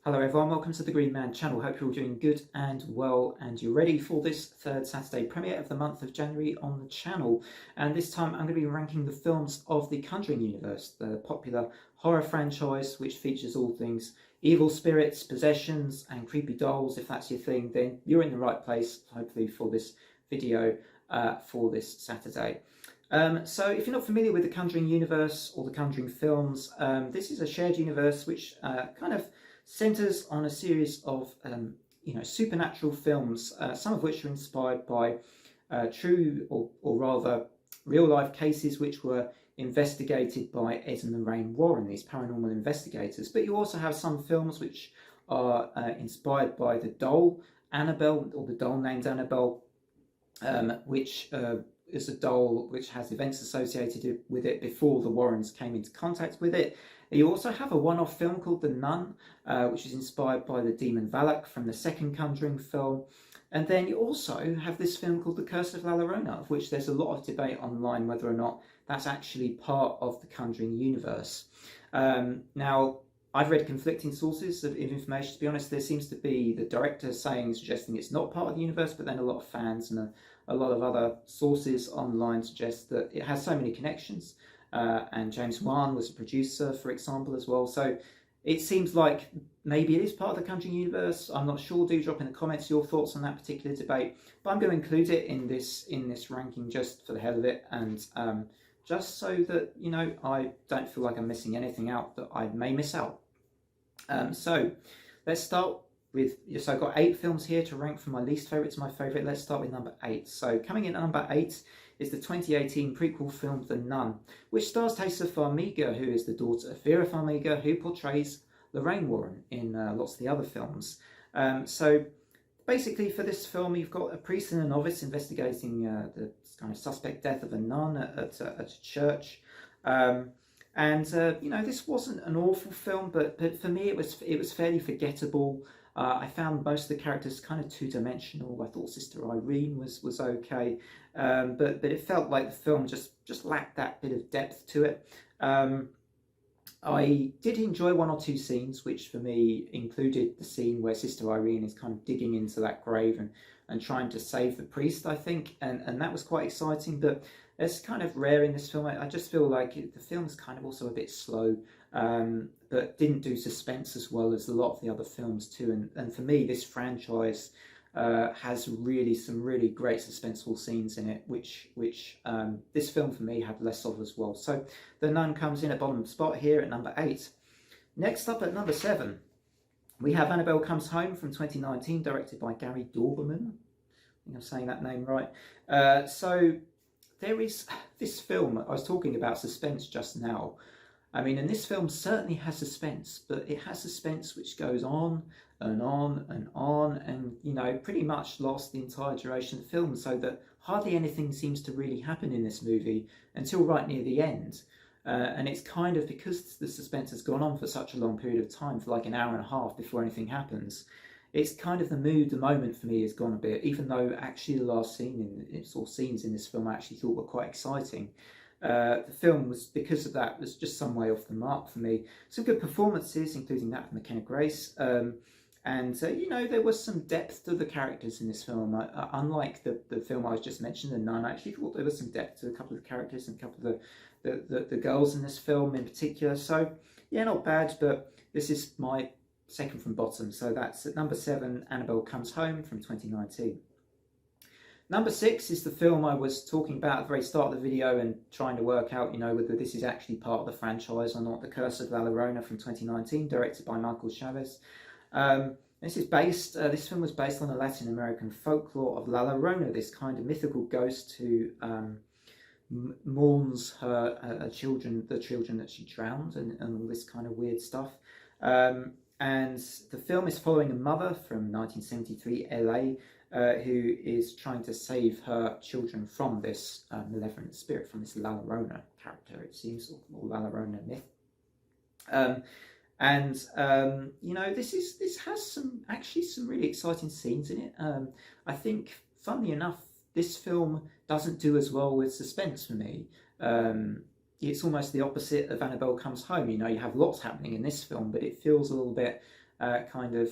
Hello everyone, welcome to the Green Man channel. Hope you're all doing good and well and you're ready for this third Saturday premiere of the month of January on the channel. And this time I'm going to be ranking the films of the Conjuring Universe, the popular horror franchise which features all things evil spirits, possessions and creepy dolls. If that's your thing, then you're in the right place, hopefully, for this video for this Saturday. So if you're not familiar with the Conjuring Universe or the Conjuring films, this is a shared universe which kind of centers on a series of supernatural films, some of which are inspired by true or rather real life cases which were investigated by Ed and Lorraine Warren, these paranormal investigators. But you also have some films which are inspired by the doll Annabelle, or the doll named Annabelle, which is a doll which has events associated with it before the Warrens came into contact with it. You also have a one-off film called The Nun, which is inspired by the demon Valak from the second Conjuring film. And then you also have this film called The Curse of La Llorona, of which there's a lot of debate online whether or not that's actually part of the Conjuring universe. Now, I've read conflicting sources of information. To be honest, there seems to be the director suggesting it's not part of the universe, but then a lot of fans and a lot of other sources online suggest that it has so many connections. And James Wan was a producer, for example, as well. So it seems like maybe it is part of the Conjuring universe. I'm not sure. Do drop in the comments your thoughts on that particular debate. But I'm going to include it in this ranking just for the hell of it, and just so that I don't feel like I'm missing anything out that I may miss out. So let's start with, so I've got 8 films here to rank from my least favourite to my favourite. Let's start with number 8. So coming in at number 8 is the 2018 prequel film The Nun, which stars Taissa Farmiga, who is the daughter of Vera Farmiga, who portrays Lorraine Warren in lots of the other films. So basically for this film, you've got a priest and a novice investigating the kind of suspect death of a nun at a church. This wasn't an awful film, but for me it was fairly forgettable. I found most of the characters kind of two-dimensional. I thought Sister Irene was okay, but it felt like the film just lacked that bit of depth to it. I did enjoy one or two scenes, which for me included the scene where Sister Irene is kind of digging into that grave and trying to save the priest, I think, and that was quite exciting. But it's kind of rare in this film. I just feel like the film is kind of also a bit slow, but didn't do suspense as well as a lot of the other films too. And for me, this franchise has some really great suspenseful scenes in it, which this film for me had less of as well. So The Nun comes in at bottom spot here at number 8. Next up at number 7, we have Annabelle Comes Home from 2019, directed by Gary Dauberman. I think I'm saying that name right. So there is this film. I was talking about suspense just now. I mean, and this film certainly has suspense, but it has suspense which goes on and on and on, and pretty much lasts the entire duration of the film, so that hardly anything seems to really happen in this movie until right near the end. And it's kind of because the suspense has gone on for such a long period of time, for like an hour and a half before anything happens. It's kind of the moment for me has gone a bit, even though actually the last scenes in this film I actually thought were quite exciting. The film was, because of that, was just some way off the mark for me. Some good performances, including that from McKenna Grace. There was some depth to the characters in this film. Unlike the film I was just mentioned, The Nun, I actually thought there was some depth to a couple of the characters and a couple of the girls in this film in particular. So, yeah, not bad, but this is my second from bottom. So that's at number 7, Annabelle Comes Home from 2019. Number 6 is the film I was talking about at the very start of the video and trying to work out, whether this is actually part of the franchise or not. The Curse of La Llorona from 2019, directed by Michael Chavez. This film was based on the Latin American folklore of La Llorona, this kind of mythical ghost who mourns the children that she drowned, and all this kind of weird stuff. And the film is following a mother from 1973 LA who is trying to save her children from this malevolent spirit, from this La Llorona character, it seems, or La Llorona myth. This has some really exciting scenes in it. I think, funnily enough, this film doesn't do as well with suspense for me. It's almost the opposite of Annabelle Comes Home. You have lots happening in this film, but it feels a little bit kind of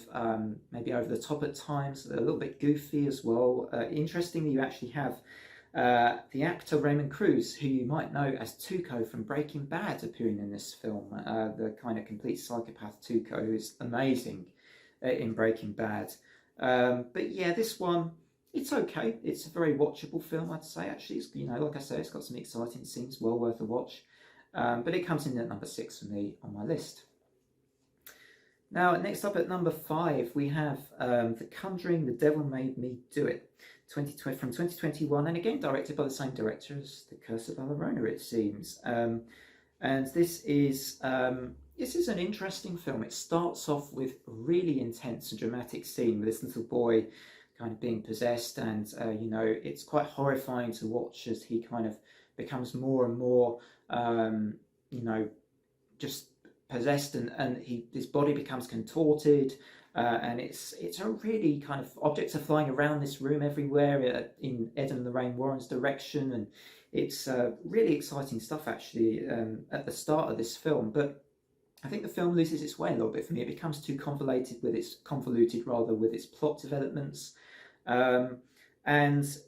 maybe over the top at times, a little bit goofy as well. Interestingly, you actually have the actor Raymond Cruz, who you might know as Tuco from Breaking Bad, appearing in this film. The kind of complete psychopath Tuco, who's amazing in Breaking Bad. But yeah, this one, it's okay. It's a very watchable film, I'd say. Actually, it's, like I say, it's got some exciting scenes, well worth a watch. But it comes in at number 6 for me on my list. Now, next up at number 5, we have The Conjuring, The Devil Made Me Do It, from 2021, and again directed by the same director as The Curse of La Llorona, it seems. And this is an interesting film. It starts off with a really intense and dramatic scene with this little boy kind of being possessed, and it's quite horrifying to watch as he kind of becomes more and more, just possessed, and his body becomes contorted, and it's a really kind of, objects are flying around this room everywhere in Ed and Lorraine Warren's direction, and it's really exciting stuff actually at the start of this film. But I think the film loses its way a little bit for me. It becomes too convoluted with its plot developments, and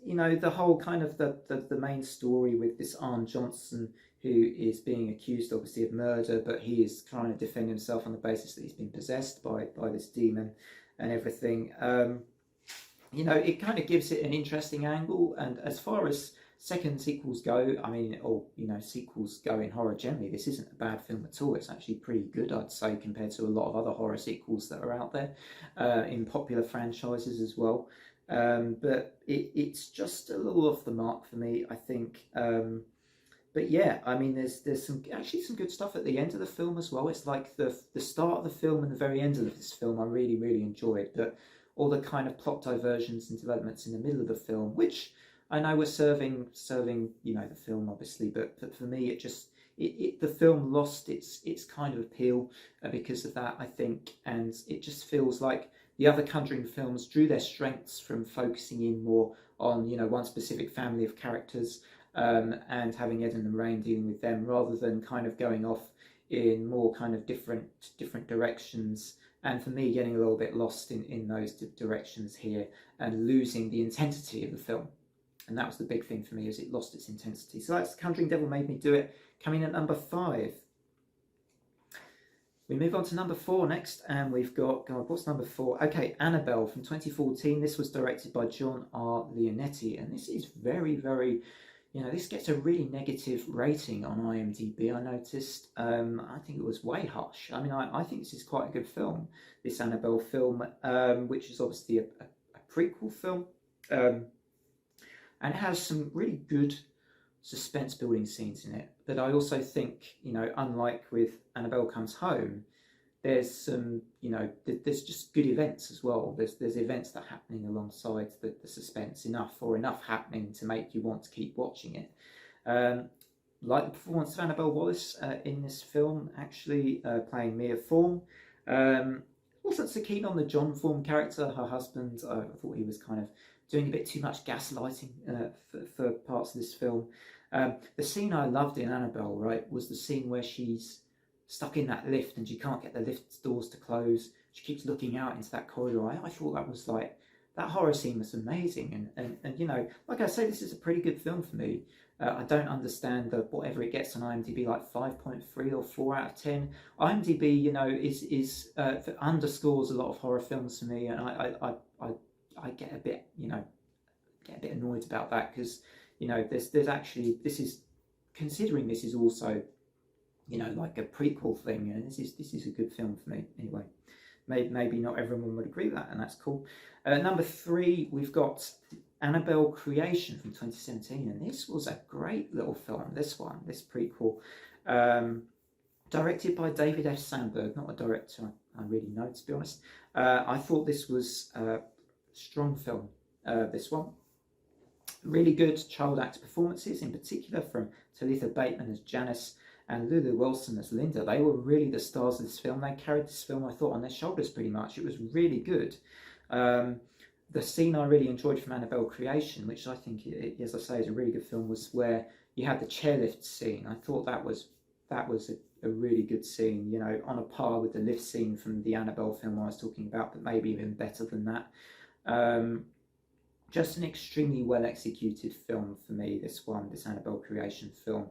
the whole kind of the main story with this Arn Johnson, who is being accused obviously of murder, but he is trying to defend himself on the basis that he's been possessed by this demon and everything. It kind of gives it an interesting angle, and as far as second sequels go, sequels go in horror generally, this isn't a bad film at all. It's actually pretty good, I'd say, compared to a lot of other horror sequels that are out there in popular franchises as well. But it's just a little off the mark for me, I think. But yeah, there's some good stuff at the end of the film as well. It's like the start of the film and the very end of this film I really, really enjoyed. But all the kind of plot diversions and developments in the middle of the film, which I know were serving the film obviously, but for me the film lost its kind of appeal because of that, I think, and it just feels like the other Conjuring films drew their strengths from focusing in more on one specific family of characters, and having Ed and Lorraine dealing with them, rather than kind of going off in more kind of different directions, and for me getting a little bit lost in those directions here and losing the intensity of the film. And that was the big thing for me, is it lost its intensity. So that's Conjuring Devil Made Me Do It, coming at number 5. We move on to number 4 next, and we've got, God, what's number 4? Okay, Annabelle from 2014. This was directed by John R. Leonetti, and this is very, very, this gets a really negative rating on IMDb, I noticed. I think it was way harsh. I think this is quite a good film, this Annabelle film, which is obviously a prequel film. And it has some really good suspense building scenes in it. But I also think, unlike with Annabelle Comes Home, there's some, there's just good events as well. There's events that are happening alongside the suspense, enough happening to make you want to keep watching it. Like the performance of Annabelle Wallis in this film, actually playing Mia Thorne. Wasn't so keen on the John Thorne character, her husband. I thought he was kind of doing a bit too much gaslighting for parts of this film. The scene I loved in Annabelle, right, was the scene where she's stuck in that lift and she can't get the lift doors to close. She keeps looking out into that corridor. I thought that was like, that horror scene was amazing. And like I say, this is a pretty good film for me. I don't understand whatever it gets on IMDb, like 5.3 or 4 out of 10. IMDb, is underscores a lot of horror films for me, and I get a bit, annoyed about that, because, there's actually, this is, considering this is also, like a prequel thing, and this is a good film for me anyway. Maybe not everyone would agree with that, and that's cool. Number 3, we've got Annabelle Creation from 2017, and this was a great little film, this prequel, directed by David F. Sandberg, not a director I really know, to be honest. I thought this was a strong film, this one. Really good child actor performances, in particular from Talitha Bateman as Janice and Lulu Wilson as Linda. They were really the stars of this film. They carried this film, I thought, on their shoulders pretty much. It was really good. The scene I really enjoyed from Annabelle Creation, which I think, as I say, is a really good film, was where you had the chairlift scene. I thought that was a really good scene, you know, on a par with the lift scene from the Annabelle film I was talking about, but maybe even better than that. Just an extremely well executed film for me, this Annabelle creation film.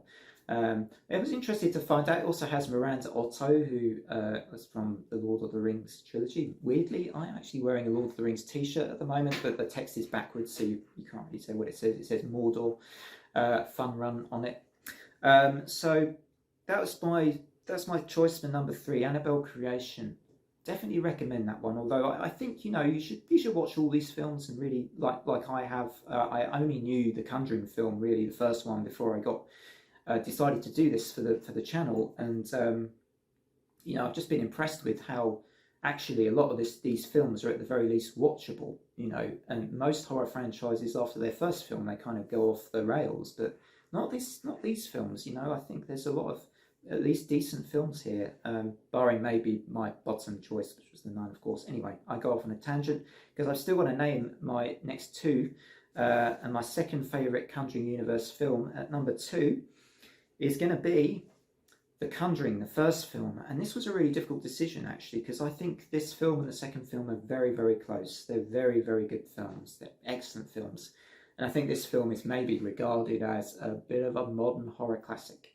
It was interesting to find out it also has Miranda Otto, who was from the Lord of the Rings trilogy. Weirdly, I'm actually wearing a Lord of the Rings t-shirt at the moment, but the text is backwards, so you can't really say what it says. It says Mordor, Fun Run on it. So that's my choice for number 3, Annabelle Creation. Definitely recommend that one. Although I think, you know, you should watch all these films and really like I have. I only knew the Conjuring film, really, the first one, before I got decided to do this for the channel, and you know, I've just been impressed with how actually a lot of these films are at the very least watchable. You know, and most horror franchises after their first film they kind of go off the rails, but not these films. You know, I think there's a lot of at least decent films here, barring maybe my bottom choice, which was The Nun, of course. Anyway, I go off on a tangent because I've still got to name my next 2, and my second favourite Conjuring Universe film at number 2 is going to be The Conjuring, the first film. And this was a really difficult decision, actually, because I think this film and the second film are very, very close. They're very, very good films. They're excellent films. And I think this film is maybe regarded as a bit of a modern horror classic.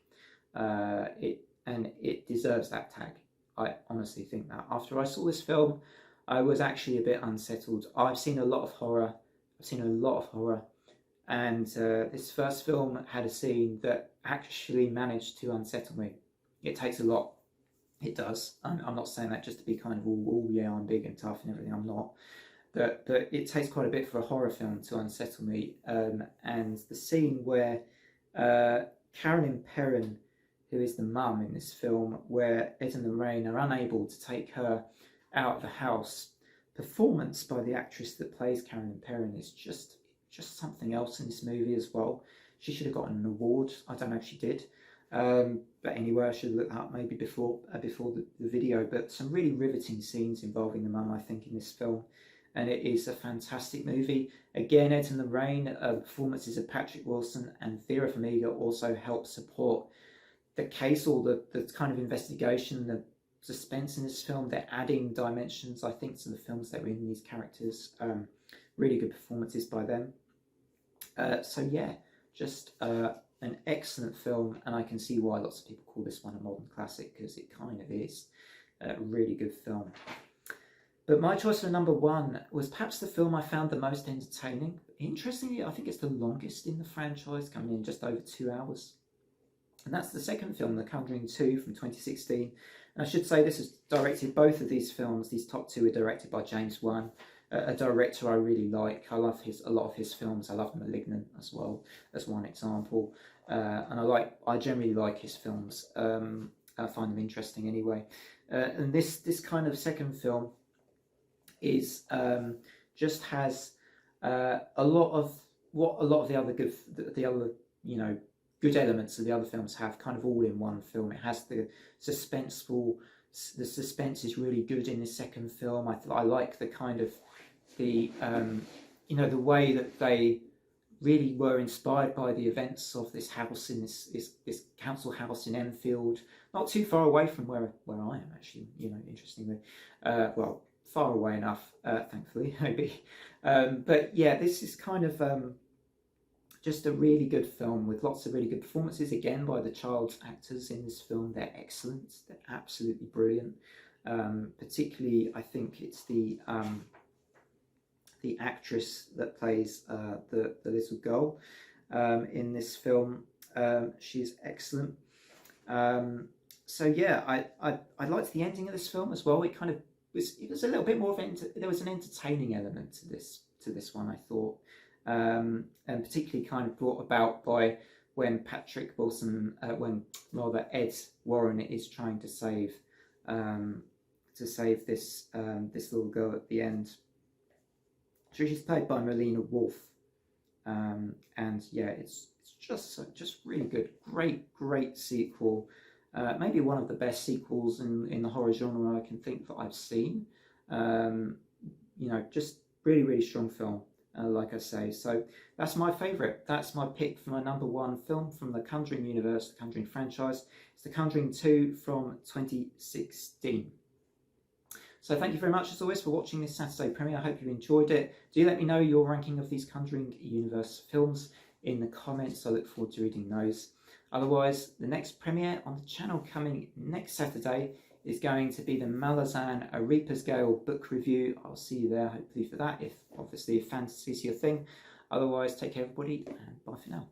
It deserves that tag. I honestly think that. After I saw this film, I was actually a bit unsettled. I've seen a lot of horror. And this first film had a scene that actually managed to unsettle me. It takes a lot. It does. I'm not saying that just to be kind of all yeah, I'm big and tough and everything. I'm not. But it takes quite a bit for a horror film to unsettle me. And the scene where Carolyn Perrin, who is the mum in this film, where Ed and Lorraine are unable to take her out of the house. Performance by the actress that plays Carolyn Perrin is just something else in this movie as well. She should have gotten an award. I don't know if she did. But anyway, I should have looked that up maybe before the video. But some really riveting scenes involving the mum, I think, in this film. And it is a fantastic movie. Again, Ed and Lorraine, performances of Patrick Wilson and Vera Farmiga also help support the case, or the kind of investigation, the suspense in this film. They're adding dimensions, I think, to the films that were in these characters. Really good performances by them. So yeah, just an excellent film, and I can see why lots of people call this one a modern classic, because it kind of is a really good film. But my choice for number 1 was perhaps the film I found the most entertaining. Interestingly, I think it's the longest in the franchise, coming in just over 2 hours. And that's the second film, The Conjuring 2 from 2016. And I should say this is directed, both of these films, these top 2 are directed by James Wan, a director I really like. I love a lot of his films. I love Malignant as well, as one example. And I generally like his films. I find them interesting anyway. And this kind of second film is just has a lot of what a lot of the other good elements of the other films have, kind of all in one film. It has the suspense is really good in this second film. I like the kind of the way that they really were inspired by the events of this house in this council house in Enfield, not too far away from where I am, actually, interestingly. Well, far away enough, thankfully, maybe. But yeah, this is kind of just a really good film with lots of really good performances, again, by the child actors in this film. They're excellent. They're absolutely brilliant. Particularly, I think it's the actress that plays the little girl in this film. She's excellent. So yeah, I liked the ending of this film as well. It was a little bit more of there was an entertaining element to this one, I thought. And particularly kind of brought about by when Patrick Wilson, when rather Ed Warren is trying to save this little girl at the end. So she's played by Melina Wolf, and yeah, it's just really good, great sequel. Maybe one of the best sequels in the horror genre I can think that I've seen. Just really strong film. like I say. So that's my favourite. That's my pick for my #1 film from the Conjuring universe, the Conjuring franchise. It's The Conjuring 2 from 2016. So thank you very much as always for watching this Saturday premiere. I hope you enjoyed it. Do let me know your ranking of these Conjuring Universe films in the comments. I look forward to reading those. Otherwise, the next premiere on the channel coming next Saturday is going to be the Malazan A Reaper's Gale book review. I'll see you there hopefully for that, if obviously if fantasy is your thing. Otherwise, take care everybody and bye for now.